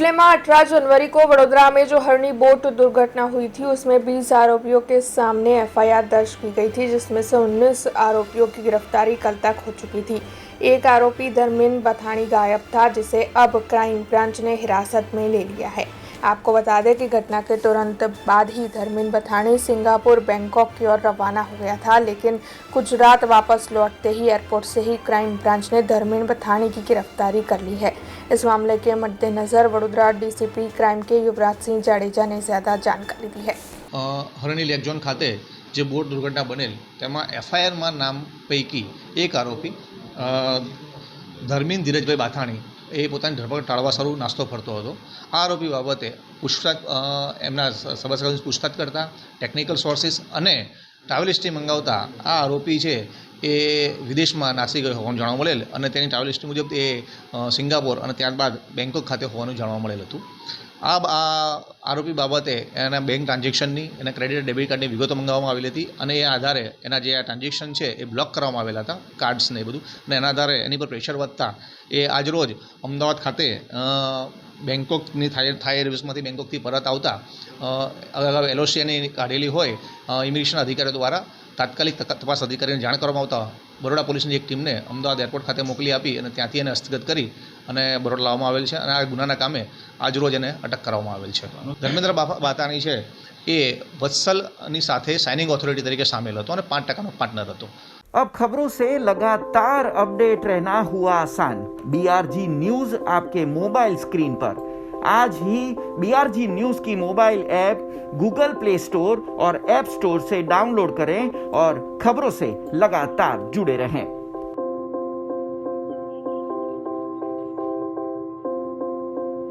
पिछले माह 18 जनवरी को वडोदरा में जो हरणी बोट दुर्घटना हुई थी उसमें 20 आरोपियों के सामने एफआईआर दर्ज की गई थी, जिसमें से 19 आरोपियों की गिरफ्तारी कल तक हो चुकी थी। एक आरोपी धर्मेंद्र बथानी गायब था, जिसे अब क्राइम ब्रांच ने हिरासत में ले लिया है। आपको बता दें कि घटना के तुरंत बाद ही धर्मेंद्र बथानी सिंगापुर बैंकॉक की ओर रवाना हो गया था, लेकिन गुजरात वापस लौटते ही एयरपोर्ट से ही क्राइम ब्रांच ने धर्मेंद्र बथानी की गिरफ्तारी कर ली है। इस मामले के मद्देनजर वडोदरा डीसीपी क्राइम के युवराज सिंह जाडेजा ने ज्यादा जानकारी दी है। हरणी लेक झोन खाते जे बोट दुर्घटना बनेल तेमां एफआईआर में नाम पैकी एक आरोपी धर्मेंद्र धीरजभाई बाथाणी એ પોતાની ધરપકડ ટાળવા સારું નાસ્તો ફરતો હતો। આ આરોપી બાબતે પૂછતાછ એમના સબસ્ક્રાઇબર્સ પૂછતાછ કરતા ટેકનિકલ સોર્સિસ અને ટ્રાવેલ હિસ્ટ્રી મંગાવતા આ આરોપી છે એ વિદેશમાં નાસી ગયો હોવાનું જાણવા મળેલ અને તેની ટ્રાવેલ હિસ્ટ્રી મુજબ એ સિંગાપોર અને ત્યારબાદ બેંકોક ખાતે હોવાનું જાણવા મળેલ હતું। આ આરોપી બાબતે એના બેંક ટ્રાન્ઝેક્શનની એના ક્રેડિટ ડેબિટ કાર્ડની વિગતો મંગાવવામાં આવેલી હતી અને એ આધારે એના જે આ ટ્રાન્ઝેક્શન છે એ બ્લોક કરવામાં આવેલા હતા, કાર્ડ્સને એ બધું, અને એના આધારે એની પર પ્રેશર વધતા એ આજરોજ અમદાવાદ ખાતે બેંકોકની થાઈ એરવેઝમાંથી બેંકોકથી પરત આવતા અગાઉ એલઓસી એની કાઢેલી હોય ઇમિગ્રેશન અધિકારીઓ દ્વારા તાત્કાલિક તપાસ અધિકારીને જાણ કરવામાં આવતા બરોડા પોલીસની એક ટીમને અમદાવાદ એરપોર્ટ ખાતે મોકલી આપી અને ત્યાંથી એને હસ્તગત કરી અને બરોડા લાવવામાં આવેલ છે અને આ ગુનાના કામે આજરોજ એને અટક કરવામાં આવેલ છે। ધર્મેન્દ્ર બાથાણી છે એ વત્સલની સાથે સાઇનિંગ ઓથોરિટી તરીકે સામેલ હતો અને 5% પાર્ટનર હતો। अब खबरों से लगातार अपडेट रहना हुआ आसान। बीआरजी न्यूज आपके मोबाइल स्क्रीन पर। आज ही बीआरजी न्यूज की mobile app Google play store और ऐप स्टोर से डाउनलोड करें और खबरों से लगातार जुड़े रहें।